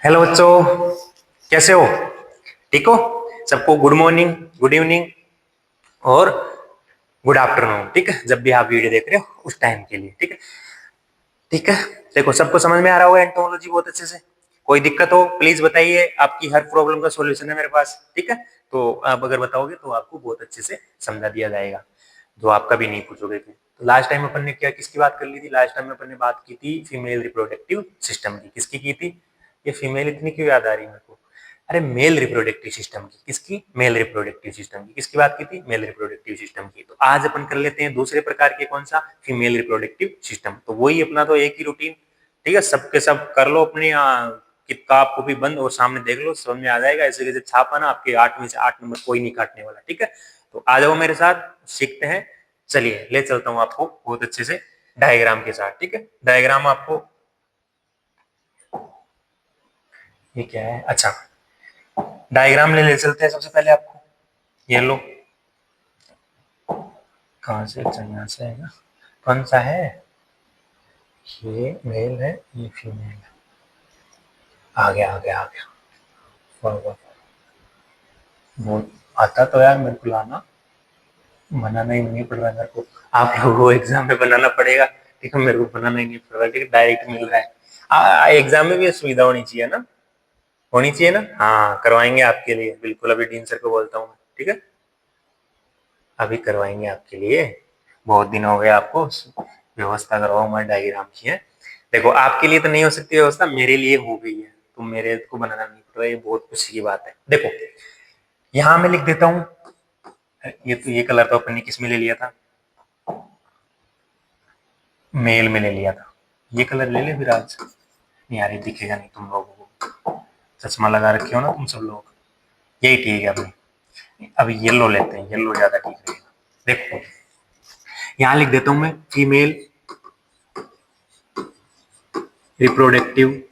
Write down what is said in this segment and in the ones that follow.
Hello बच्चों, कैसे हो? ठीक हो? सबको गुड मॉर्निंग, गुड इवनिंग और गुड आफ्टरनून। ठीक है, जब भी आप वीडियो देख रहे हो उस टाइम के लिए। ठीक है, ठीक है। देखो, सबको समझ में आ रहा होगा एंटोमोलॉजी बहुत अच्छे से। कोई दिक्कत हो प्लीज बताइए, आपकी हर प्रॉब्लम का सॉल्यूशन है मेरे पास। ठीक है, तो आप अगर बताओगे तो आपको बहुत अच्छे से समझा दिया जाएगा, जो आप कभी नहीं पूछोगे। तो लास्ट टाइम अपन ने क्या किसकी बात कर ली थी? लास्ट टाइम अपन ने बात की थी फीमेल रिप्रोडक्टिव सिस्टम की। किसकी की थी? ये फीमेल इतनी क्यों याद आ रही है मेरे को? अरे मेल रिप्रोडक्टिव सिस्टम की। किसकी? मेल रिप्रोडक्टिव सिस्टम की। किसकी बात की थी? मेल रिप्रोडक्टिव सिस्टम की। तो आज अपन कर लेते हैं दूसरे प्रकार के, कौन सा? Female reproductive system. तो वही अपना तो एक ही रूटीन। ठीक है, सबके सब कर लो अपनी किताब कॉपी बंद और सामने देख लो, समझ में आ जाएगा। ऐसे कैसे छापा ना, आपके 8 में से 8 नंबर कोई नहीं काटने वाला। ठीक है, तो आ जाओ मेरे साथ, सीखते हैं। चलिए ले चलता हूँ आपको बहुत अच्छे से डायग्राम के साथ। ठीक है, डायग्राम आपको, ये क्या है? अच्छा, डायग्राम ले चलते हैं सबसे पहले आपको। ये लो, कहाँ से? अच्छा, यहाँ से है ना। कौन सा है? ये मेल है, ये फीमेल है। आ गया आ गया आ गया। वाह वाह, बहुत आता तो यार मेरे को लाना, बनाना ही नहीं पड़ रहा मेरे को। आप लोगों को एग्जाम में बनाना पड़ेगा। ठीक है, मेरे को बनाना ही नहीं पड़ रहा। ठीक है, डायरेक्ट मिल रहा है। एग्जाम में भी ये सुविधा होनी चाहिए ना, होनी चाहिए ना। हाँ, करवाएंगे आपके लिए बिल्कुल। अभी डीन सर को बोलता हूँ। ठीक है, अभी करवाएंगे आपके लिए। बहुत दिन हो गए आपको व्यवस्था करवाओ हमारे डायग्राम की है। देखो, आपके लिए तो नहीं हो सकती व्यवस्था, मेरे लिए हो गई है। तो मेरे को बनाना नहीं पड़ रहा, ये बहुत खुशी की बात है। देखो, यहाँ मैं लिख देता हूँ। ये तो, ये कलर तो अपन ने किस में ले लिया था? मेल में ले लिया था। ये कलर ले ले फिर आज। नहीं यार, ये दिखेगा नहीं तुम लोगों को, चश्मा लगा रखे हो ना तुम सब लोग। यही ठीक है। अभी येलो लेते हैं, येलो ज्यादा ठीक रहेगा। देखो, यहाँ लिख देता हूं मैं female reproductive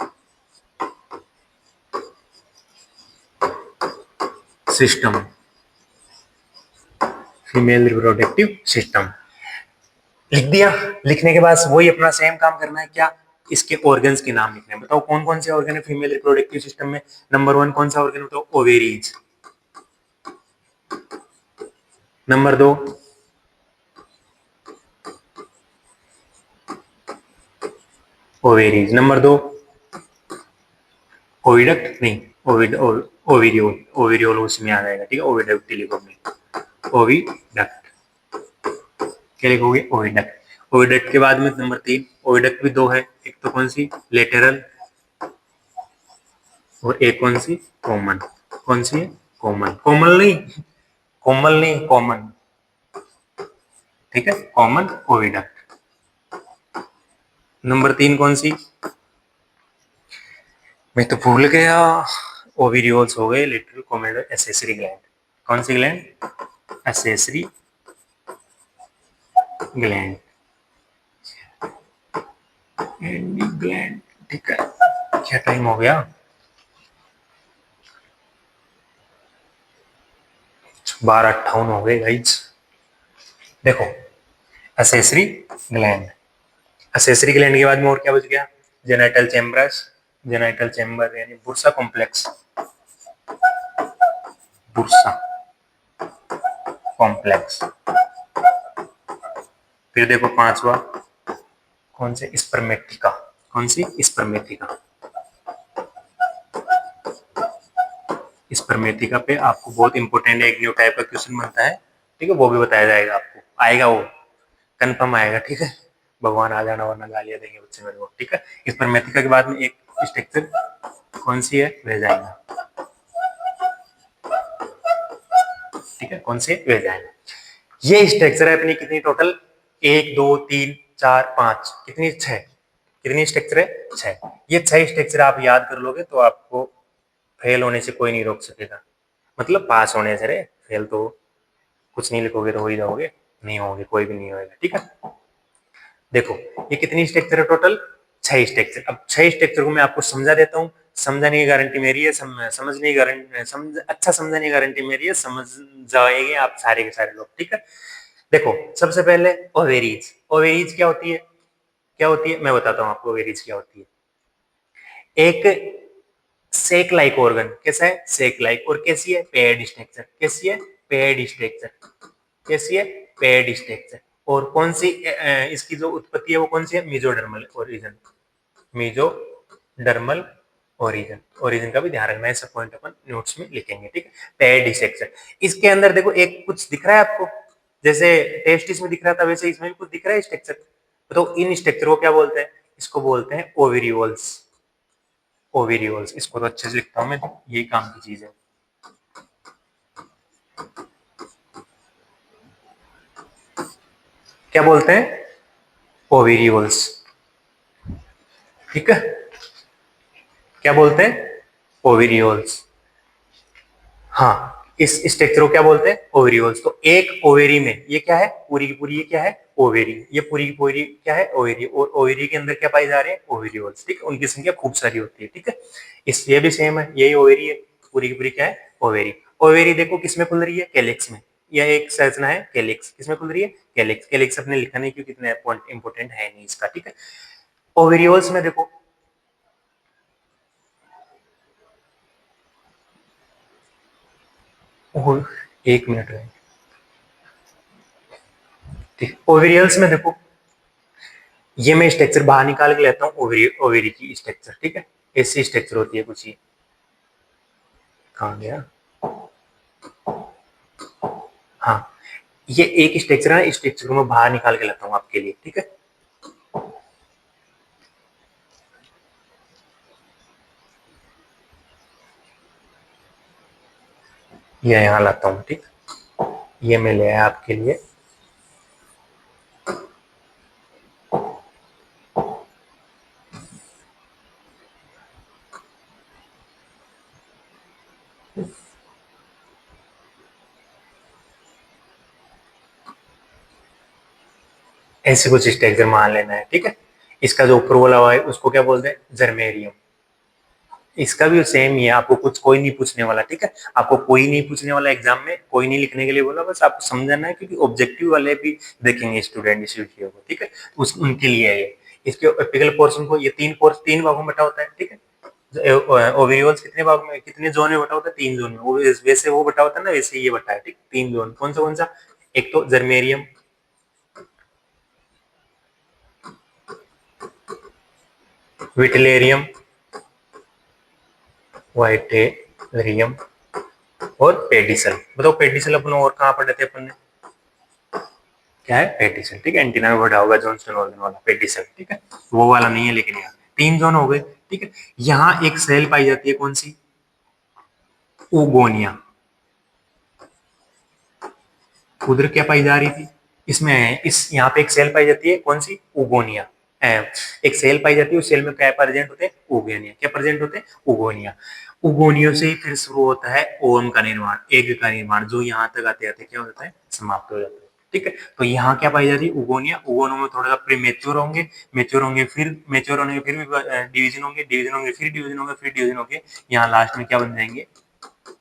system. Female reproductive system लिख दिया। लिखने के बाद वही अपना सेम काम करना है। क्या? इसके ऑर्गन्स के नाम लिखने हैं। बताओ कौन कौन से ऑर्गन है फीमेल रिप्रोडक्टिव सिस्टम में? नंबर 1 कौन सा ऑर्गन बताओ? Ovaries. Number 2 ovaries. Number 2 oviduct, नहीं, ओविड ओविरियोल। ओविरियोल उसमें आ जाएगा। ठीक है, ओविडक्ट लिखोगे। ओविडक्ट क्या लिखोगे? ओविडक्ट। ओविडक्ट के बाद में नंबर 3, ओविडक्ट भी दो है। एक तो कौन सी? लेटरल, और एक कौन सी? कॉमन। कौन सी है? कॉमन। कोमल नहीं, कोमल नहीं, कॉमन। ठीक है, कॉमन ओविडक्ट। नंबर 3 कौन सी? मैं तो भूल गया। ओविरियोल्स हो गए, लिटरल, कॉमन, एसेसरी ग्लैंड। कौन सी ग्लैंड? Accessory gland, gland. ठीक है, क्या टाइम हो गया? 12:58 हो गए गाइज। देखो, एसेसरी ग्लैंड। एसेसरी ग्लैंड के बाद में और क्या बच गया? Genital chambers. जेनाइटल चैम्बर यानी बुर्सा कॉम्प्लेक्स। Bursa complex. फिर देखो पांचवा, कौन से? स्पर्मेटिका। कौन सी? स्पर्मेटिका। स्पर्मेटिका पे आपको बहुत इंपॉर्टेंट एक न्यू टाइप का क्वेश्चन बनता है। ठीक है, वो भी बताया जाएगा आपको, आएगा वो, कंफर्म आएगा। ठीक है, भगवान आ जाना वरना गालियां देंगे बच्चे मेरे को। ठीक है, स्पर्मेटिका के बाद में एक स्ट्रक्चर, कौन सी है? वेजाइना। ठीक है, कौन से? वेजाइना। ये स्ट्रक्चर है अपनी कितनी टोटल? 1 2 3 4 5, कितनी? 6। कितनी स्ट्रक्चर है? 6। ये 6 स्ट्रक्चर आप याद कर लोगे तो आपको फेल होने से कोई नहीं रोक सकेगा। मतलब पास होने से। रे फेल तो कुछ नहीं लिखोगे तो हो ही जाओगे, नहीं होगे, कोई भी नहीं होगा। ठीक है, देखो ये कितनी स्ट्रक्चर है टोटल? 6 स्ट्रक्चर। अब 6 स्ट्रक्चर को मैं आपको समझा देता हूँ। समझाने की गारंटी मेरी है, समझने की गारंटी, अच्छा समझने की गारंटी मेरी है। समझ जाएंगे आप सारे के सारे लोग। ठीक है, देखो सबसे पहले ओवेरीज। ओवेरीज क्या होती है? क्या होती है मैं बताता हूँ आपको। ओवेरीज क्या होती है? एक सेक लाइक ऑर्गन, कैसा है? सेक लाइक। और कैसी है? Paired structure. कैसी है? Paired structure. कैसी है? Paired structure. और कौन सी इसकी जो उत्पत्ति है वो कौन सी है? Mesodermal origin. Mesodermal origin. Origin का भी ध्यान रखना है, सब पॉइंट अपन नोट्स में लिखेंगे, ठीक है। Paired structure. इसके अंदर देखो एक कुछ दिख रहा है आपको, जैसे टेस्टिस में दिख रहा था वैसे इसमें भी कुछ दिख रहा है स्ट्रक्चर। तो इन स्ट्रक्चर को क्या बोलते हैं? इसको बोलते हैं ओवेरियोल्स। ओवेरियोल्स, इसको तो अच्छे से लिखता हूं मैं, यही काम की चीज है। क्या बोलते हैं? ओवेरियोल्स, ठीक है। क्या बोलते हैं? ओवेरियोल्स। हाँ, इस स्ट्रक्चर को क्या बोलते हैं? ओवेरियोल्स। तो एक ओवेरी में ये क्या है? पूरी की पूरी ये क्या है? ओवेरी। ये पूरी की पूरी क्या है? ओवेरी। और ओवेरी के अंदर क्या पाए जा रहे हैं? ओवेरियोल्स, ठीक है। उनकी संख्या खूब सारी होती है, ठीक है। इस ये भी सेम है, यही ओवेरी है, पूरी की पूरी क्या है? ओवेरी। ओवेरी देखो किसमें खुल रही है? कैलिक्स में। यह एक संरचना है कैलिक्स, किसमें खुल रही है? कैलिक्स। कैलिक्स अपने लिखा नहीं क्योंकि इतना इंपॉर्टेंट है नहीं इसका, ठीक है। ओवेरियोल्स में देखो, एक मिनट है, ठीक। ओवेरियल्स में देखो, ये मैं स्ट्रक्चर बाहर निकाल के लेता हूँ, ओवेरी, ओवेरी की स्ट्रक्चर, ठीक है। ऐसी स्ट्रक्चर होती है कुछ, ये कहाँ गया? हाँ, ये एक स्ट्रक्चर है, इस स्ट्रक्चर को मैं बाहर निकाल के लाता हूँ आपके लिए, ठीक है। ये यहाँ लाता हूँ, ठीक। ये मैं ले आया आपके लिए। ऐसे कुछ स्ट्रक्चर मान लेना है, ठीक है। इसका जो ऊपर वाला हुआ है उसको क्या बोलते हैं? जर्मेरियम। इसका भी सेम ही है, आपको कुछ कोई नहीं पूछने वाला, ठीक है। आपको कोई नहीं पूछने वाला एग्जाम में, कोई नहीं लिखने के लिए बोला, बस आपको समझना है क्योंकि ऑब्जेक्टिव वाले भी देखेंगे स्टूडेंट इस वीडियो को, ठीक है। उस उनके लिए है ये। इसके एपिकल पोर्शन को ये तीन भागों में बटा होता है, ठीक है। ओवेरियोल्स कितने भाग में, कितने जोन में बटा होता है? 3 जोन में। वो वैसे वो बटा होता है ना, वैसे ये बटा है, ठीक। 3 जोन। कौन सा? एक तो जर्मेरियम, विटिलेरियम, वाइटेरियम और पेडिसल। बताओ पेडिसल अपन और कहाँ पढ़े थे अपन ने? क्या है? पेडिसल, ठीक है। एंटीना में बढ़ा होगा जॉनसन ऑर्गन वाला पेडिसल, ठीक है। वो वाला नहीं है लेकिन यहाँ 3 जोन हो गए, ठीक है। यहाँ एक सेल पाई जाती है, कौन सी? उगोनिया। उधर क्या पाई जा रही थी? इसमें इस यहाँ पे एक सेल पाई जाती है, कौन सी? उगोनिया। एक सेल पाई जाती है, उस सेल में क्या प्रेजेंट होते हैं? उगोनिया। क्या प्रेजेंट होते हैं? उगोनिया। उगोनियो से ही फिर शुरू होता है ओवम का निर्माण, एग का निर्माण, जो यहाँ तक आते आते क्या होता है? समाप्त हो जाता है, ठीक है। तो यहाँ क्या पाई जाती है? उगोनिया। उगोनो में थोड़ा सा प्री मेच्योर होंगे, मेच्योर होंगे, फिर मेच्योर होने के फिर डिवीजन होंगे, डिवीजन होंगे, फिर डिवीजन होंगे, फिर डिवीजन होंगे, यहाँ लास्ट में क्या बन जाएंगे?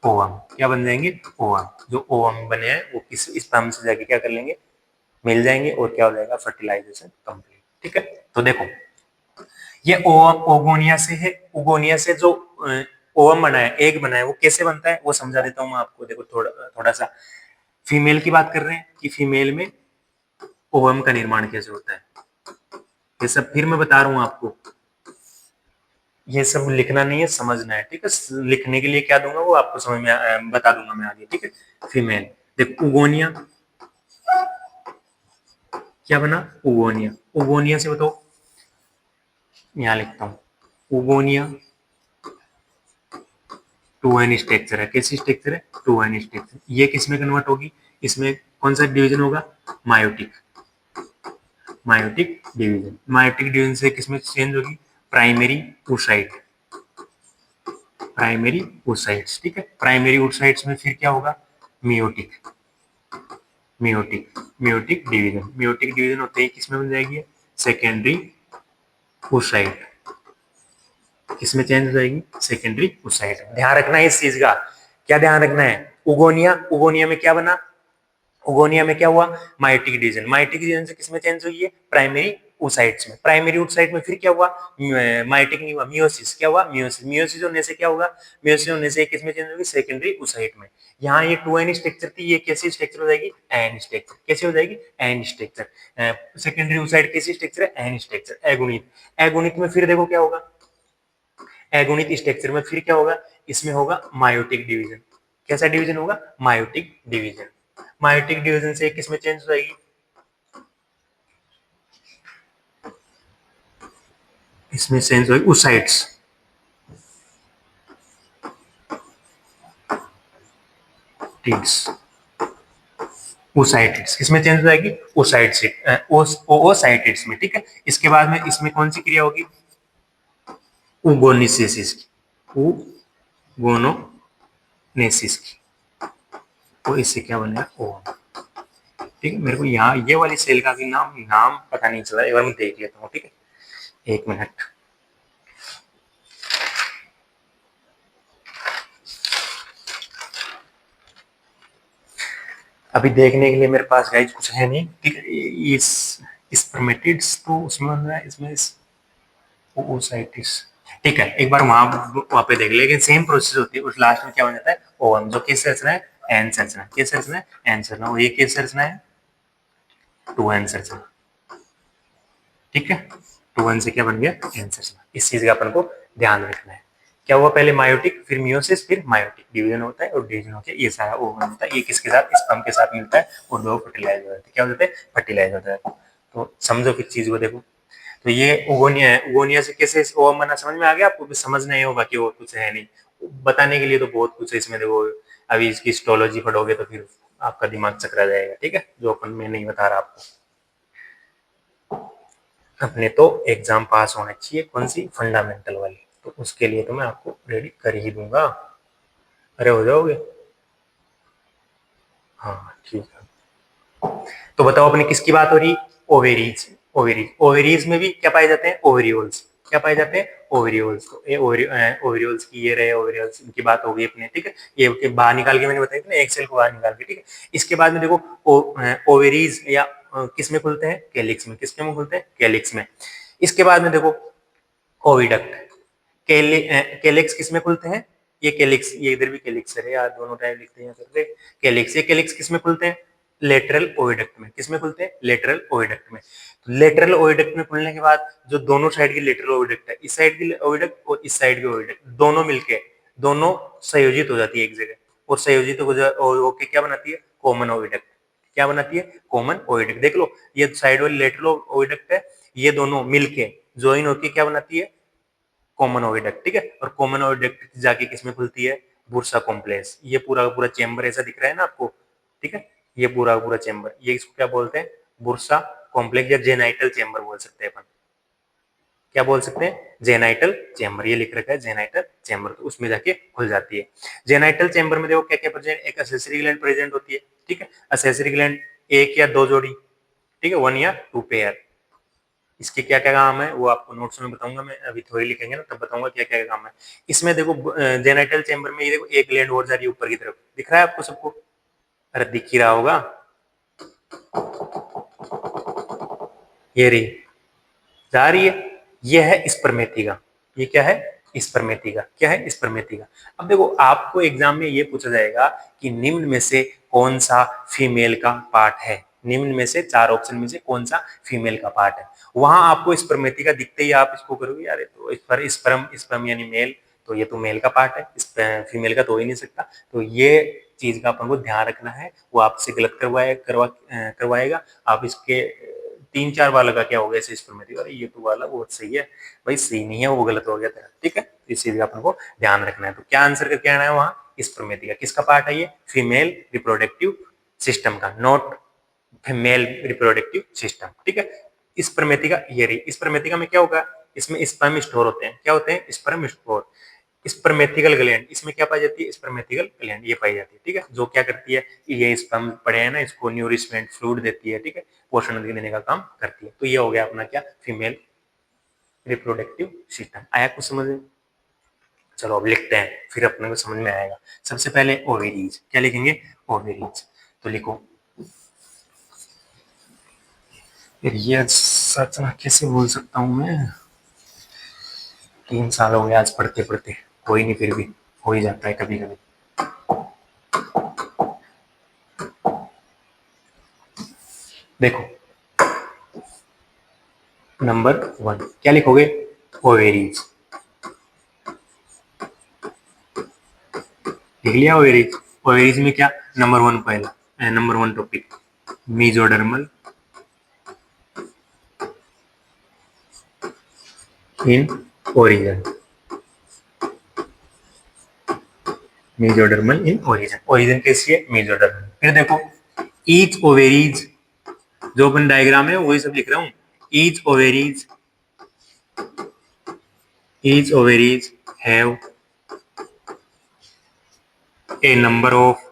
ओवम। क्या बन जाएंगे? ओवम। जो ओवम बने हैं वो किस स्पर्म से जाके क्या कर लेंगे? मिल जाएंगे और क्या हो जाएगा? फर्टिलाइजेशन कंप्लीट, ठीक है। तो देखो, ये ओवम ओगोनिया से है। ओगोनिया से जो ओवम बना है, एग बना है, वो कैसे बनता है वो समझा देता हूँ मैं आपको। देखो थोड़ा थोड़ा सा, फीमेल की बात कर रहे हैं कि फीमेल में ओवम का निर्माण कैसे होता है, ये सब फिर मैं बता रहा हूँ आपको। ये सब लिखना नहीं है, समझना है, ठीक है। लिखने के लिए क्या दूंगा वो आपको समझ में बता दूंगा मैं आगे, ठीक है। फीमेल, देखो उगोनिया क्या बना? उगोनिया। उगोनिया से बताओ, यहाँ लिखता हूँ उगोनिया टू एन स्ट्रक्चर है। कैसी स्ट्रक्चर है? Two n structure. ये किस में कन्वर्ट होगी? इसमें कौन सा डिवीजन होगा? Meiotic. Meiotic division. Meiotic division से किसमें चेंज होगी? Primary oocyte। प्राइमरी oocytes, ठीक है। प्राइमरी oocytes में फिर क्या होगा? Meiotic. Meiotic, meiotic division. Meiotic division होते ही किसमें बन जाएगी? Secondary oocyte। किसमें चेंज हो जाएगी? Secondary oocyte। ध्यान रखना है इस चीज का। क्या ध्यान रखना है? उगोनिया, उगोनिया में क्या बना? उगोनिया में क्या हुआ? Miotic division. मायोटिक डिवीजन से किसमें चेंज हुई है? प्राइमरी oocytes में। प्राइमरी oocyte में फिर क्या हुआ, माइटिक नहीं हुआ, मियोसिस। क्या हुआ, मियोसिस। मियोसिस होने से क्या होगा, मियोसिस होने से किसमें चेंज होगी, सेकेंडरी oocyte में। यहाँ ये 2n स्ट्रक्चर थी, ये कैसी स्ट्रक्चर हो जाएगी, n स्ट्रक्चर। कैसे हो जाएगी, n स्ट्रक्चर। सेकेंडरी oocyte कैसी स्ट्रक्चर है, n स्ट्रक्चर, एगुणित। एगुणित में फिर देखो क्या होगा, एगुणित स्ट्रक्चर में फिर क्या होगा, इसमें होगा मायोटिक डिवीजन। कैसा डिवीजन होगा, मायोटिक डिवीजन। मायोटिक डिवीजन से किसमें चेंज हो जाएगी, इसमें चेंज होगी oocytes। oocytes किसमें चेंज हो जाएगी, oocytes oocytes में। ठीक है, इसके बाद में इसमें कौन सी क्रिया होगी, oogonesis की, oogonesis की। तो इससे क्या बनेगा, ओवन। ठीक है, मेरे को यहाँ ये वाली सेल का भी नाम पता नहीं चला, एक बार मैं देख लेता हूँ। ठीक है, एक मिनट। अभी देखने के लिए मेरे पास गाइज कुछ है नहीं। ठीक है, इस स्पर्मेटिड्स तो उसमें बन रहा है, इसमें oocytes। ठीक है, एक बार वहां पे देख, लेकिन सेम प्रोसेस होती है। उस लास्ट में क्या बन जाता है, ओवन। जो किस संरचना है, एन संरचना। किस संरचना है, एन संरचना। और ये किस संरचना है, 2n संरचना। ठीक है, 2n से क्या बन गया, एन संरचना। इस चीज का अपन को ध्यान रखना है। क्या हुआ, पहले मायोटिक, फिर मियोसिस, फिर मायोटिक डिवीजन होता है, और डिवीजन होकर ये सारा ओवन होता है। ये किसके साथ, स्पर्म के साथ मिलता है, और दो फर्टिलाइज हो जाते हैं। क्या हो जाते हैं, फर्टिलाइज होता है। तो समझो फिर चीज को देखो। तो ये ओगोनिया है, ओगोनिया से कैसे ओवम बना, समझ में आ गया आपको, समझ नहीं होगा कि वो कुछ है नहीं, बताने के लिए तो बहुत कुछ है इसमें। देखो अभी इसकी हिस्टोलॉजी पढ़ोगे तो फिर आपका दिमाग चकरा जाएगा। ठीक है, जो अपन मैं नहीं बता रहा आपको। अपने तो एग्जाम पास होना चाहिए, कौन सी, फंडामेंटल वाली। तो उसके लिए तो मैं आपको रेडी कर ही दूंगा। अरे हो जाओगे, हाँ ठीक है। तो बताओ अपनी किसकी बात हो रही, ओवेरीज। ओवेरीज, ओवेरीज में भी क्या पाए जाते हैं, ओवरियोल्स। क्या पाए जाते हैं, ओवरियोल्स। तो ये ओवरियोल्स की ये रहे ओवरियोल्स, इनकी बात हो गई अपने। ठीक है, ये बाहर निकाल के मैंने बताया था ना, एक सेल को बाहर निकाल के। ठीक है, इसके बाद में देखो ओवेरीज या किस में खुलते हैं, कैलिक्स में। किसके में खुलते हैं, कैलिक्स में। इसके बाद में देखो ओविडक्ट। कैलिक्स किस में खुलते हैं, ये कैलिक्स, ये इधर भी कैलिक्स है यार, दोनों टाइप लिखते हैं करते। कैलिक्स, ये कैलिक्स किस में खुलते हैं, लेटरल ओविडक्ट में। किस में खुलते हैं, लेटरल ओविडक्ट में। तो लेटरल ओविडक्ट में खुलने के बाद जो दोनों साइड की लेटरल ओविडक्ट है, इस साइड की ओविडक्ट और इस साइड की ओविडक्ट, दोनों मिलके दोनों संयोजित हो जाती है एक जगह, और संयोजित होकर क्या बनाती है, कॉमन ओविडक्ट। क्या बनाती है, कॉमन ओविडक्ट। देख लो, ये साइड वाली लेटरल ओविडक्ट है, ये दोनों मिलके ज्वाइन होकर क्या बनाती है, कॉमन ओविडक्ट। ठीक है, और कॉमन ओविडक्ट जाके किसमें खुलती है, बुर्सा कॉम्प्लेक्स। ये पूरा पूरा चेंबर ऐसा दिख रहा है ना आपको। ठीक है, ये पूरा पूरा चेंबर, ये इसको क्या बोलते हैं, बुर्सा कॉम्प्लेक्स या जेनाइटल चेंबर बोल सकते हैं अपन। क्या बोल सकते हैं, जेनाइटल चेंबर। ये लिख रखा है जेनाइटल चेंबर, तो उसमें जाके खुल जाती है। जेनाइटल चेंबर में देखो क्या क्या प्रेजेंट, एक असेसरी ग्लैंड प्रेजेंट होती है। ठीक है, असेसरी ग्लैंड एक या दो जोड़ी। ठीक है, 1 या 2 पेयर। इसके क्या क्या काम है वो आपको नोट्स में बताऊंगा, मैं अभी थोड़ी लिखेंगे ना तब बताऊंगा क्या क्या काम है। इसमें देखो जेनाइटल चेंबर में ये देखो एक ग्लैंड और जा रही है ऊपर की तरफ, दिख रहा है आपको सबको, अरे दिख ही रहा होगा, ये रही, जा रही है। ये है स्पर्मेथिका। ये क्या है, स्पर्मेथिका। क्या है, स्पर्मेथिका। अब देखो आपको एग्जाम में ये पूछा जाएगा कि निम्न में से कौन सा फीमेल का पार्ट है, निम्न में से 4 ऑप्शन में से कौन सा फीमेल का पार्ट है। वहां आपको स्पर्मेथिका दिखते ही आप इसको करोगे, यार तो इस पर स्पर्म, स्पर्म यानी मेल, तो ये तो मेल का पार्ट है, इस फीमेल का तो हो ही नहीं सकता। तो ये चीज का अपन को ध्यान रखना है, वो आपसे गलत करवाएगा। आप इसके 3-4 बार लगा, क्या हो गया इस पर मेरी, अरे ये तो वाला बहुत सही है, भाई सही नहीं है, वो गलत हो गया तेरा। ठीक है, इस चीज का अपन को ध्यान रखना है। तो क्या आंसर करके आना है वहां, स्पर्मेटिका। किसका पार्ट है ये, फीमेल रिप्रोडक्टिव सिस्टम का, नॉट फीमेल रिप्रोडक्टिव सिस्टम। ठीक है, स्पर्मेटिका ये रही। स्पर्मेटिका में क्या होगा, इसमें स्पर्म स्टोर होते हैं। क्या होते हैं, स्पर्म स्टोर। स्पर्मेथिकल ग्लैंड, इसमें क्या पाई जाती है, स्पर्मेथिकल ग्लैंड ये पाई जाती है। ठीक है, जो क्या करती है, ये स्पर्म पड़े हैं ना, इसको न्यूरिशमेंट फ्लूइड देती है। ठीक है, पोषण देने का काम करती है। तो ये हो गया अपना क्या, फीमेल रिप्रोडक्टिव सिस्टम। आया कुछ समझ में, चलो अब लिखते हैं, फिर अपने को समझ में आएगा। सबसे पहले ओवेरीज, क्या लिखेंगे, ओवेरीज। तो लिखो, यस सच ना कैसे बोल सकता हूँ मैं, 3 साल हो गए आज पढ़ते पढ़ते, कोई नहीं फिर भी हो ही जाता है कभी कभी। देखो नंबर 1 क्या लिखोगे, ओवेरीज, लिख लिया ओवेरीज। ओवेरीज में क्या, नंबर 1 पहला, नंबर 1 टॉपिक मीजोडर्मल इन ओरिजन, मीजोडर्मल इन ओरिजन, ओरिजन कैसी है, मीजोडर्मल। फिर देखो ईच ओवेरीज, जो अपन डायग्राम है वही सब लिख रहा हूँ। Each ovaries, each ovaries have a number of,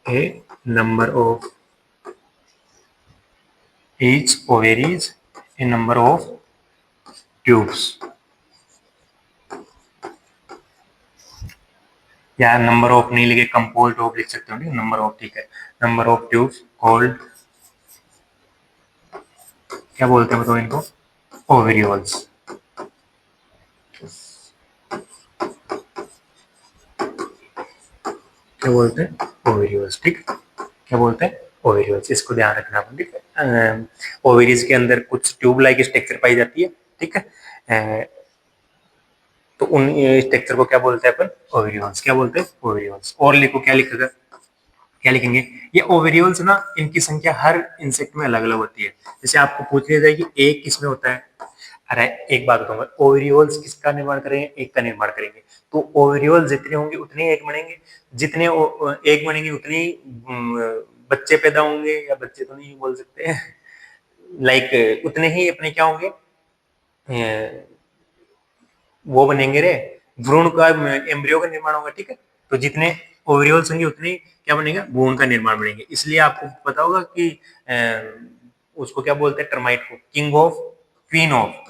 A number of, each ovaries A number of tubes, या नंबर ऑफ नहीं लिखे कंपोज्ड ऑफ लिख सकते हो, नंबर ऑफ ठीक है। नंबर ऑफ ट्यूब्स कॉल्ड, क्या बोलते हैं बताओ इनको, ओवेरियोल्स। क्या बोलते हैं, ओवेरियोल्स, ठीक। क्या बोलते हैं, ओवेरियोल्स, इसको ध्यान रखना अपन, ठीक है। ओवेरीज के अंदर कुछ ट्यूब लाइक स्ट्रक्चर पाई जाती है, ठीक है। तो उन स्ट्रक्चर को क्या बोलते हैं अपन, ओवेरियोल्स, क्या बोलते हैं, ओवेरियोल्स। और लिखो क्या लिखेगा, क्या लिखेंगे, ये ओवेरियोल्स ना, इनकी संख्या हर इंसेक्ट में अलग अलग होती है। जैसे आपको पूछ लिया जाए कि एक किस में होता है, अरे एक बात बताऊंगा, ओवेरियोल्स किसका निर्माण करेंगे, एक का निर्माण करेंगे। तो ओवेरियोल जितने होंगे उतने एक बनेंगे, जितने एक बनेंगे उतने बच्चे पैदा होंगे, या बच्चे तो नहीं बोल सकते लाइक उतने ही अपने क्या होंगे, वो बनेंगे रे, भ्रूण का, एम्ब्रियो का निर्माण होगा, ठीक है। तो जितने ओवरियोल्स होंगे उतने क्या बनेगा, भ्रूण का निर्माण बनेंगे। इसलिए आपको पता होगा कि उसको क्या बोलते हैं, टर्माइट को king of, queen of,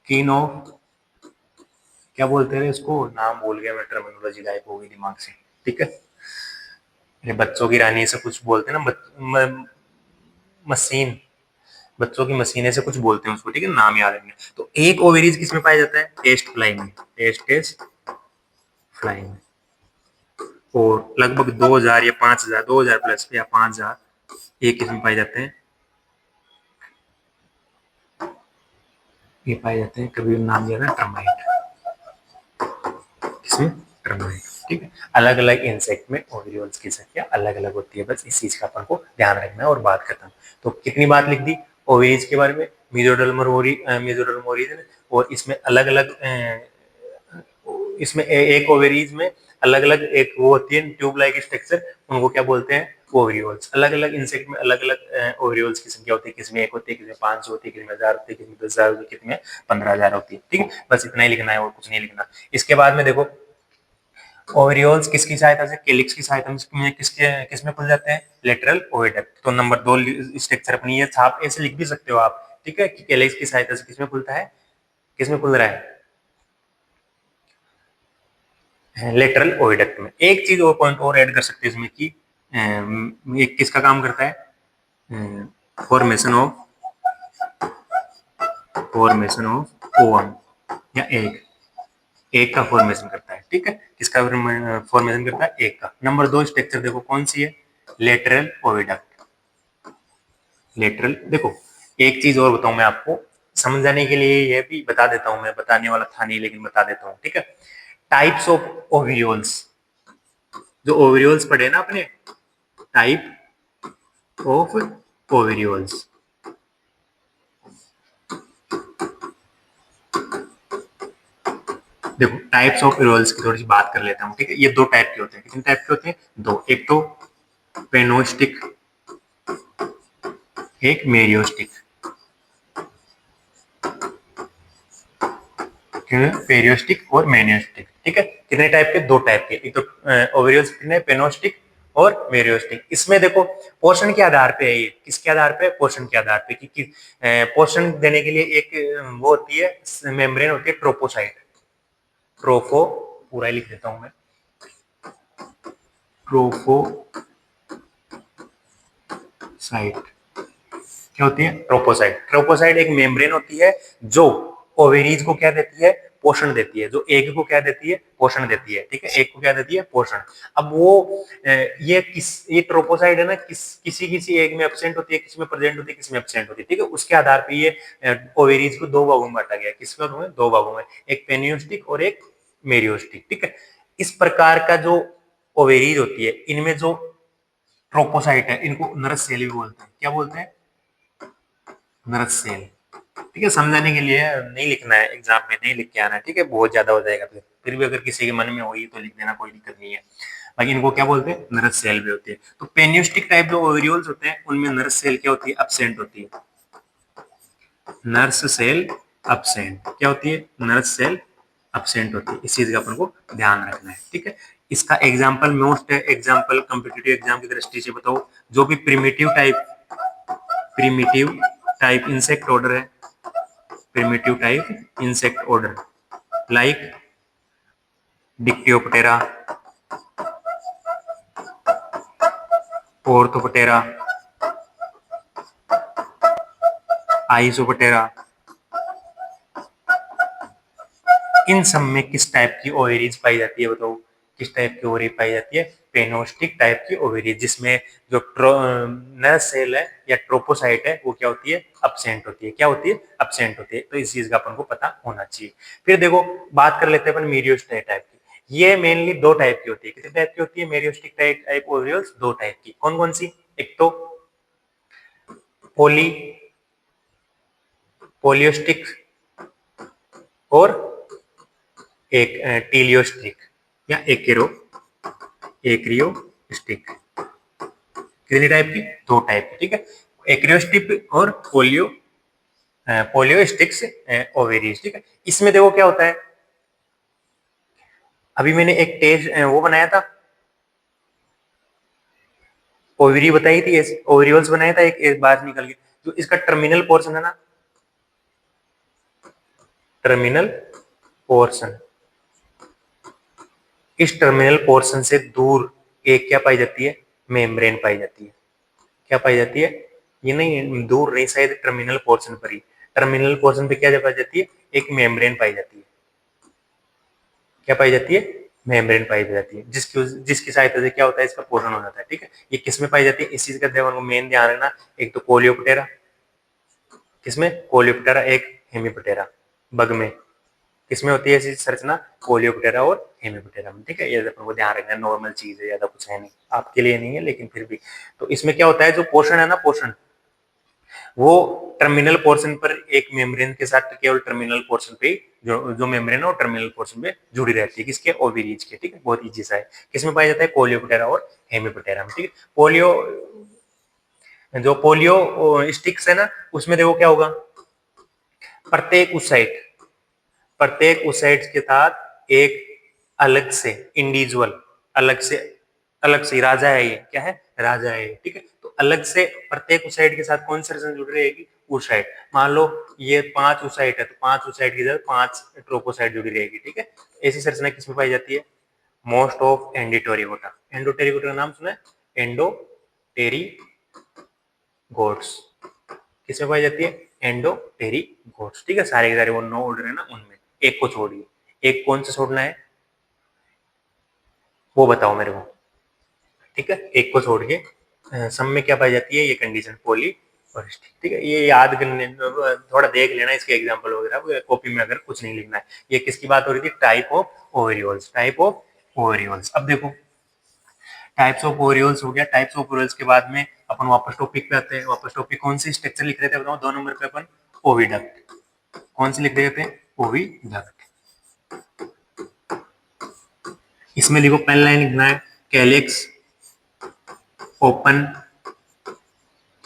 queen of, क्या बोलते हैं इसको, नाम भूल गया मैं, टर्मिनोलॉजी गायब हो गई दिमाग से, ठीक है। ये बच्चों की रानी से कुछ बोलते हैं ना, मशीन, बच्चों की मशीने से कुछ बोलते हैं उसको, ठीक है, नाम याद रखना। तो एक ओवेरीज किस में पाया जाता है, टेस्ट फ्लाई में, टेस्ट फ्लाई में। और लगभग 2000 या 5000, 2000 प्लस या 5000 एक किस्म पाए जाते हैं, ये पाए जाते हैं, कभी नाम दिया था टर्माइट, किसमें, टर्माइट, ठीक है। अलग अलग इंसेक्ट में ओविरियोल्स की संख्या अलग अलग होती है, बस इस चीज का अपन को ध्यान रखना है। और बात खत्म। तो कितनी बात लिख दी ओविरीज के बारे में, मेसोडर्मल ओविरीज, और इसमें अलग अलग, इसमें एक ओवेरीज में अलग अलग एक वो होती है ट्यूब लाइक स्ट्रक्चर, उनको क्या बोलते हैं, ओवरियोल्स। अलग अलग इंसेक्ट में अलग अलग ओवरियोल्स की संख्या होती है, किसमें एक होती है, किसमें 500 होती है, किसमें 1000 होती है, किसमें 10,000 होती है, किसमें 15,000 होती है, ठीक है। बस इतना ही लिखना है और कुछ नहीं लिखना। इसके बाद में देखो ओवरियोल्स किसकी सहायता से, केलिक्स की सहायता में किसमें खुल जाते हैं, लेटरल ओविडक्ट। तो नंबर 2 स्ट्रक्चर अपनी है, छाप ऐसे लिख भी सकते हो आप, ठीक है, कि केलिक्स की सहायता से किसमें खुलता है, किसमें खुल रहा है, लेटरल ओविडक्ट में। एक चीज और पॉइंट और ऐड कर सकते हैं इसमें कि ये किसका काम करता है, formation of, formation of ovum, या एग, एग का फॉर्मेशन करता है, ठीक है। किसका फॉर्मेशन करता है, एग का। नंबर 2 स्ट्रक्चर देखो कौन सी है, लेटरल ओविडक्ट, लेटरल। देखो एक चीज और बताऊं मैं आपको, समझाने के लिए ये भी बता देता हूं, मैं बताने वाला था नहीं लेकिन बता देता हूं, ठीक है। टाइप्स ऑफ ओविरियोल्स, जो ओविरियोल्स पढ़े ना अपने, टाइप ऑफ ओविरियोल्स, देखो टाइप्स ऑफ ओविरियोल्स की थोड़ी सी बात कर लेता हूँ, ठीक है। ये 2 टाइप के होते हैं, कितने टाइप के होते हैं, 2। एक तो पेनोस्टिक, एक मेरियोस्टिक, पेरियोस्टिक और मेनियोस्टिक, ठीक है। कितने टाइप के, 2 टाइप के। एक तो ओविरियोल्स कितने, पेनोस्टिक और मेरियोस्टिक। इसमें देखो पोर्शन के आधार पे है, ये किसके आधार पे, पोर्शन के आधार पे, कि पोर्शन देने के लिए एक वो होती है, मेम्ब्रेन होती है, ट्रोपोसाइट, ट्रोफो, पूरा ही लिख देता हूं मैं, ट्रोफोसाइट, क्या होती है? ट्रोपोसाइट। ट्रोपोसाइट एक मेम्ब्रेन होती है जो ओवेरीज को क्या देती है? पोषण देती है। जो एग को क्या देती है? पोषण देती है। ठीक है, एग को क्या देती है? पोषण। अब वो ये ट्रोपोसाइट है ना, किसी किसी एग में एब्सेंट होती है, किसी में प्रेजेंट होती है, किसी में एब्सेंट होती है। ठीक है, उसके आधार पर ये ओवेरीज को दो भागों में बांटा गया है। किस भागों में? दो भागों में, एक पेनियोस्टिक और एक मेरियोस्टिक। ठीक है, इस प्रकार का जो ओवेरीज होती है, इनमें जो ट्रोपोसाइट है, इनको नर्स सेल भी बोलते हैं। क्या बोलते हैं? Nurse cell. ठीक है, समझाने के लिए नहीं लिखना है, एग्जाम में नहीं लिख के आना है। ठीक है, बहुत ज्यादा हो जाएगा। फिर भी अगर किसी के मन में हो तो लिख देना, कोई दिक्कत नहीं है। बाकी इनको क्या बोलते हैं? नर्स सेल भी होती है। तो पेनियोस्टिक टाइप जो ओवेरियोल्स होते हैं, उनमें नर्स सेल क्या होती है? अब्सेंट होती है। नर्स सेल अब्सेंट क्या होती है? नर्स सेल अब्सेंट होती है। इस चीज का अपन को ध्यान रखना है। ठीक है, इसका example, most example competitive exam की दृष्टि से बताओ, जो भी प्रिमिटिव टाइप इंसेक्ट ऑर्डर है, primitive type insect order, like Dictyoptera, Orthoptera, Isoptera, इन सब में किस टाइप की ओवेरीज पाई जाती है? बताओ, किस टाइप की ओवेरी पाई जाती है? पेनोस्टिक टाइप की ओवेरीज, जिसमें जो नर सेल है या ट्रोपोसाइट है, वो क्या होती है? अब्सेंट होती है। क्या होती है? अब्सेंट होती है। तो इस चीज का अपन को पता होना चाहिए। फिर देखो, बात कर लेते हैं अपन मेरियोस्टिक टाइप की। ये मेनली दो टाइप की होती है। कितने टाइप की होती है मेरियोस्टिक टाइप ओवेरियल्स? दो टाइप की। कौन कौन सी? एक तो पोली पोलियोस्टिक और एक टीलियोस्टिक या एक्रियोस्टिक। कितनी टाइप की? दो टाइप की। ठीक है, एक्रियोस्टिक और पोलियोस्टिक्स ओवेरीज। ठीक है, इसमें देखो क्या होता है, अभी मैंने एक टेस्ट वो बनाया था, ओवेरी बताई थी, ओवेरियोल्स बनाया था, एक बार निकल के जो इसका टर्मिनल पोर्शन है ना, टर्मिनल पोर्शन, इस टर्मिनल पोर्शन से दूर एक क्या पाई जाती है? मेम्ब्रेन पाई जाती है। क्या पाई जाती है? ये नहीं, दूर नहीं, शायद टर्मिनल पोर्शन पर ही। टर्मिनल पोर्शन पे क्या पाई जाती है? एक मेम्ब्रेन पाई जाती है। क्या पाई जाती है? मेम्ब्रेन पाई जाती है, जिसकी सहायता से क्या होता है? इसका पोषण हो जाता है। ठीक है, ये किसमें पाई जाती है? इस चीज का ध्यान, मेन ध्यान रखना। एक तो कोलियोप्टेरा, किसमें? कोलियोप्टेरा। एक हेमिप्टेरा, बग में। किसमें होती है ऐसी संरचना? कोलियोप्टेरा और हेमिप्टेरा में। ठीक है, ये अपन को ध्यान रखना, नॉर्मल चीज है, ज्यादा कुछ है नहीं, आपके लिए नहीं है लेकिन फिर भी। तो इसमें क्या होता है, जो पोषण है ना, पोषण वो टर्मिनल पोर्शन पर एक मेम्ब्रेन के साथ, केवल टर्मिनल पोर्शन पे जो मेम्ब्रेन है वो टर्मिनल पोर्शन पे जुड़ी रहती है। किसके? ओवेरीज के। ठीक है, बहुत इजी सा है। किसमें पाया जाता है? कोलियोप्टेरा और हेमिप्टेरा में। ठीक है, पोलियो स्टिक्स है ना, उसमें देखो क्या होगा, प्रत्येक उसाइट, प्रत्येक ओसाइट के साथ एक अलग से इंडिविजुअल, अलग से राजा है, ये क्या है? राजा है। ठीक है, तो अलग से प्रत्येक ओसाइट के साथ कौन सी रचना जुड़ रहेगी? ओसाइट। मान लो ये 5 ओसाइट है, तो 5 ओसाइट की जगह 5 ट्रोपोसाइट जुड़ी रहेगी। ठीक है, ऐसी संरचना किसमें पाई जाती है? Most of Endopterygota. एंडोटेरिगोटा का नाम सुना है? एंडोटेरिगोट्स किसमें पाई जाती है? एंडोटेरिगोट्स। ठीक है, सारे के सारे वो 9 ऑर्डर है ना, उनमें एक को छोड़िए। एक कौन सा छोड़ना है वो बताओ मेरे को। ठीक है, एक को छोड़ के सब में क्या पाई जाती है? ये कंडीशन पोली और स्टिक। ठीक है, ये याद करने, थोड़ा देख लेना इसके एग्जांपल वगैरह, कॉपी में अगर कुछ नहीं लिखना है। ये किसकी बात हो रही थी? Type of ovarioles. Type of ovarioles. अब देखो, टाइप्स ऑफ ओवेरियोल्स हो गया। टाइप्स ऑफ ओवेरियोल्स के बाद में अपन वापस टॉपिक पे आते हैं। वापस टॉपिक कौन सी स्ट्रक्चर लिख रहे थे बताओ? 2 नंबर पे अपन ओविडक्ट। कौन सी लिख रहे थे? ओविडक्ट। इसमें देखो, पहला लाइन लिखना है, calyx open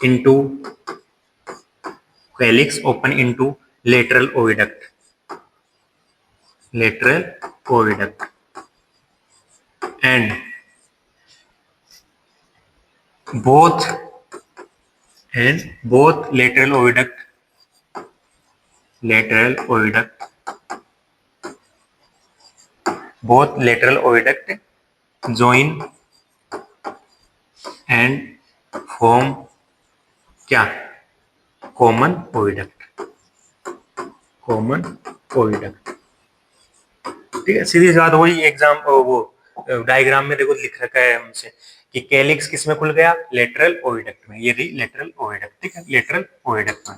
into, calyx open into lateral oviduct, lateral oviduct and both both lateral oviduct, both lateral oviduct join and form क्या? Common oviduct, common oviduct. ठीक है, सीधी सी बात, वही एग्जाम वो डायग्राम में देखो लिख रखा है हमसे कि कैलिक्स किस में खुल गया, लेटरल ओविडक्ट में। ये रही लेटरल ओविडक्ट, ठीक है, लेटरल ओविडक्ट में।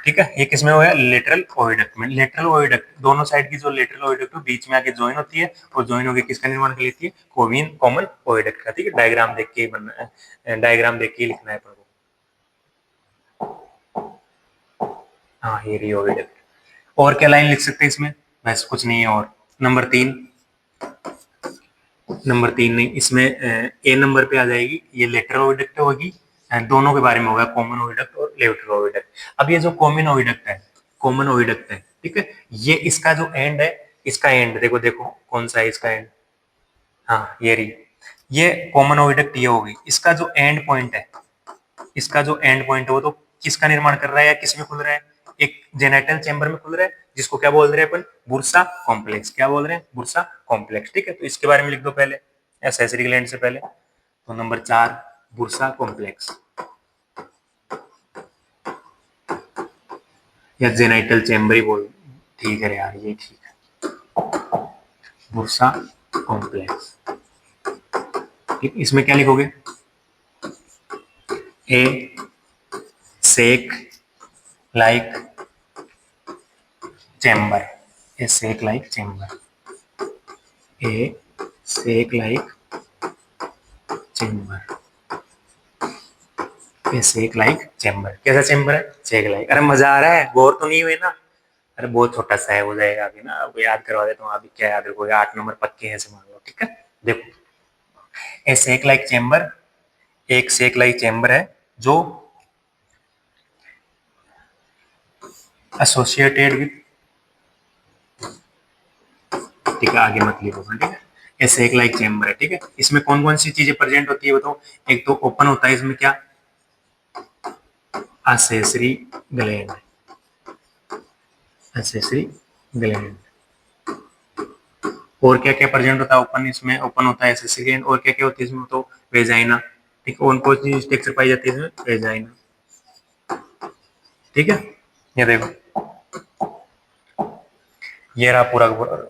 ठीक है, ये किसमें हुआ, लेटरल ओविडक्ट में। लेटरल ओविडक्ट दोनों साइड की जो लेटरल ओविडक्ट बीच में आके ज्वाइन होती है और ज्वाइन होकर किसका निर्माण कर लेती है, कॉमन ओविडक्ट का। ठीक है, डायग्राम देख के बनना है, डायग्राम देख के लिखना है पर। हाँ, ये रही ओविडक्ट। और क्या लाइन लिख सकते हैं इसमें, बस कुछ नहीं है। और नंबर 3, नंबर 3 नहीं, इसमें ए नंबर पे आ जाएगी, ये लेटरल ओविडक्ट होगी, दोनों के बारे में होगा, कॉमन ओविडक्ट और लेटरल ओविडक्ट। अब ये जो कॉमन ओविडक्ट है, कॉमन ओविडक्ट है, ठीक है, ये इसका जो एंड है, इसका एंड देखो, देखो कौन सा है इसका एंड, हाँ ये रही, ये कॉमन ओविडक्ट ये होगी। इसका जो एंड पॉइंट है, इसका जो एंड पॉइंट है वो तो किसका निर्माण कर रहा है या किस में खुल रहा है, एक जेनेटल चैम्बर में खुल रहा है, जिसको क्या बोल रहे हैं अपन, बुर्सा कॉम्प्लेक्स। क्या बोल रहे हैं, बुर्सा कॉम्प्लेक्स। ठीक है, तो इसके बारे में लिख दो पहले, एसेसरी ग्लैंड से पहले। तो नंबर 4 बुर्सा कॉम्प्लेक्स या जेनाइटल चैम्बर ही बोल, ठीक है यार, ये ठीक है, बुर्सा कॉम्प्लेक्स। इसमें क्या लिखोगे, ए सेक लाइक चैम्बर, ए सेक लाइक चैम्बर, ए सेक लाइक चैम्बर, ए सेक लाइक चैम्बर। कैसा चैम्बर है, सेक लाइक। अरे मजा आ रहा है, बोर तो नहीं हुए ना। अरे बहुत छोटा सा है, हो जाएगा अभी ना, आपको याद करवा देता हूँ। अभी क्या याद रखोगे, 8 नंबर पक्के हैं, मान लो। ठीक है, देखो, ए सेक लाइक चैम्बर, एक सेक लाइक चैम्बर है जो एसोसिएटेड विद, ठीक है, आगे मत लिखो, ठीक है, ऐसे एक लाइक चैम्बर है। ठीक है, इसमें कौन कौन सी चीजें प्रेजेंट होती है बताओ। एक तो ओपन होता है इसमें क्या, एसेसरी ग्लैंड, एसेसरी ग्लैंड। और क्या क्या प्रेजेंट होता है ओपन, इसमें ओपन होता है एसेसरी ग्लैंड। और क्या क्या होती है इसमें तो, वेजाइना। ठीक है, कौन सी स्ट्रक्चर पाई जाती है इसमें, वेजाइना। ठीक है, ये देखो, ये रहा पूरा पूरा।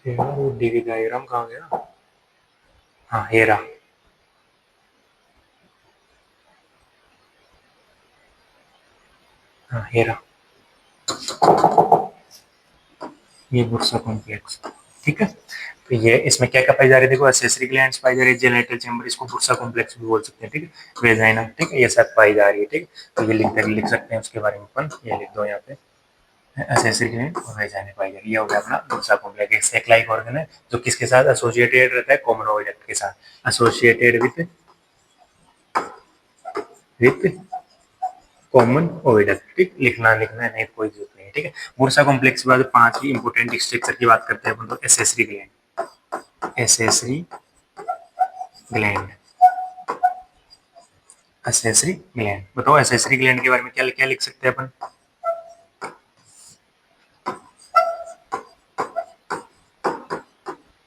वो डायग्राम कहाँ गया, हाँ ये रहा, हाँ ये रहा, ये बुर्सा कॉम्प्लेक्स। ठीक है, तो ये इसमें क्या क्या पाई जा रही है, देखो एसेसरी ग्लैंड्स पाई जा रही है, जेनेटल चैम्बर, इसको बुर्सा कॉम्प्लेक्स भी बोल सकते हैं। ठीक है, वेजाइना, ठीक है, ये सब पाई जा रही है। ठीक है, तो ये लिख सकते हैं उसके बारे में अपन, ये लिख दो यहाँ पे, एसेसरी ग्लैंड और वेजाइना पाई जा रही है। ये हो गया अपना बुर्सा कॉम्प्लेक्स, एक लाइक ऑर्गन है जो किसके साथ एसोसिएटेड रहता है, कॉमन ओविडक्ट के साथ, एसोसिएटेड विथ कॉमन ओविडक्ट। ठीक, लिखना लिखना नहीं, कोई जरूरत नहीं है। ठीक है, बुर्सा कॉम्प्लेक्स के बाद 5 ही इंपोर्टेंट स्ट्रक्चर की बात करते हैं अपन, तो accessory gland, accessory gland, accessory gland. बताओ एसेसरी ग्लैंड के बारे में क्या क्या लिख सकते हैं अपन।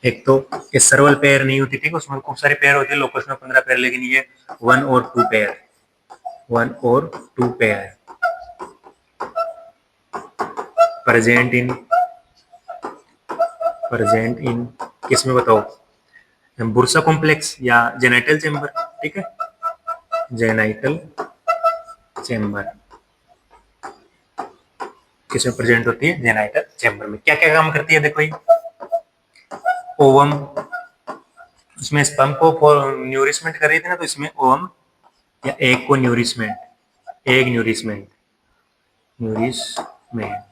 एक तो ये सर्वल पेयर नहीं होती, ठीक है, उसमें खूब सारे पेयर होते हैं, लोकस में 15 पेयर, लेकिन ये 1 और 2 पेयर, 1 और 2 pair present in, present in किसमें बताओ, बुर्सा कॉम्प्लेक्स या जेनाइटल चैम्बर। ठीक है, जेनाइटल चैम्बर किसमें प्रेजेंट होती है, जेनाइटल चैम्बर में। क्या क्या काम करती है देखो, ये ओवम, उसमें स्पर्म को न्यूरिशमेंट कर रही थी ना, तो इसमें ओवम या एग को न्यूरिशमेंट, एग न्यूरिशमेंट, न्यूरिशमेंट।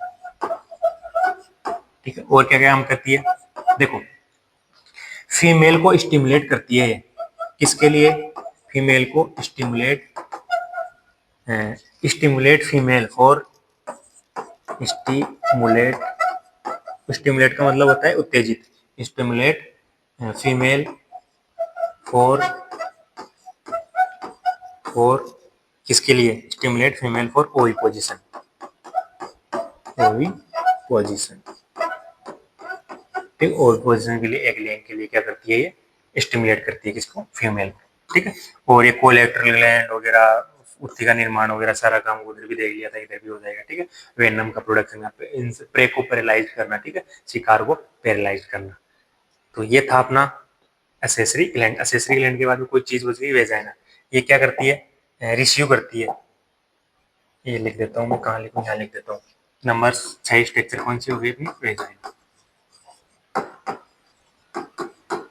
ठीक है, और क्या क्या काम करती है देखो, फीमेल को स्टिमुलेट करती है, किसके लिए, फीमेल को stimulate, stimulate female for, stimulate, stimulate का मतलब होता है उत्तेजित, स्टिमुलेट फीमेल फॉर किसके लिए? स्टिमुलेट फीमेल फॉर ओवी पोजिशन, ओवी पोजिशन, ठीक। ओवी पोजिशन के लिए एग लेइंग के लिए क्या करती है, ये स्टिमुलेट करती है किसको? फीमेल को, ठीक है। और ये कोलेक्टरल ग्लैंड वगैरह, उत्ती का निर्माण वगैरह सारा काम उधर भी देख लिया था, इधर भी हो जाएगा, ठीक है। वेनम का प्रोडक्शन, प्रे को पैरालाइज करना, ठीक है, शिकार को पैरालाइज करना। तो ये था अपना एसेसरी ग्लैंड। एसेसरी ग्लैंड के बाद में कोई चीज बच गई, वेजाइना। ये क्या करती है? रिसीव करती है। ये लिख देता हूँ मैं, कहाँ लिखूँ? यहाँ लिख देता हूँ। नंबर 6 स्ट्रक्चर कौन सी होगी अपनी? वेजाइना।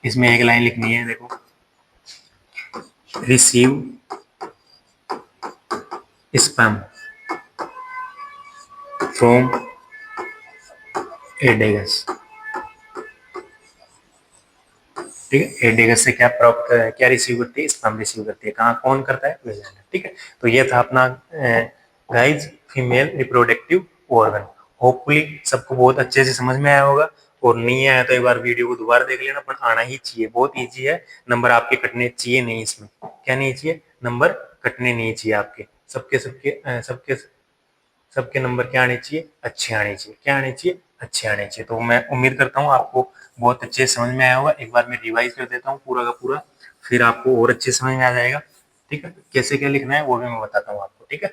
इसमें एक लाइन लिखनी है, देखो, रिसीव स्पर्म फ्रॉम एडेगस, ठीक है। एडेगस से क्या प्राप्त, क्या रिसीव करती है? स्पर्म रिसीव करती है। कहाँ, कौन करता है? वेजाइना, ठीक है। तो ये था अपना guys female reproductive organ. Hopefully सबको बहुत अच्छे से समझ में आया होगा, और नहीं आया तो एक बार वीडियो को दोबारा देख लेना, पर आना ही चाहिए, बहुत इजी है। नंबर आपके कटने चाहिए नहीं, इसमें क्या नहीं चाहिए? नंबर कटने नहीं चाहिए आपके, सबके सबके सबके सबके नंबर क्या आने चाहिए? अच्छे आने चाहिए। क्या आने चाहिए? अच्छे आने चाहिए। तो मैं उम्मीद करता हूँ आपको बहुत अच्छे से समझ में आया होगा। एक बार मैं रिवाइज कर देता हूँ पूरा का पूरा, फिर आपको और अच्छे समझ में आ जाएगा, ठीक है। कैसे क्या लिखना है वो भी मैं बताता हूँ आपको, ठीक है।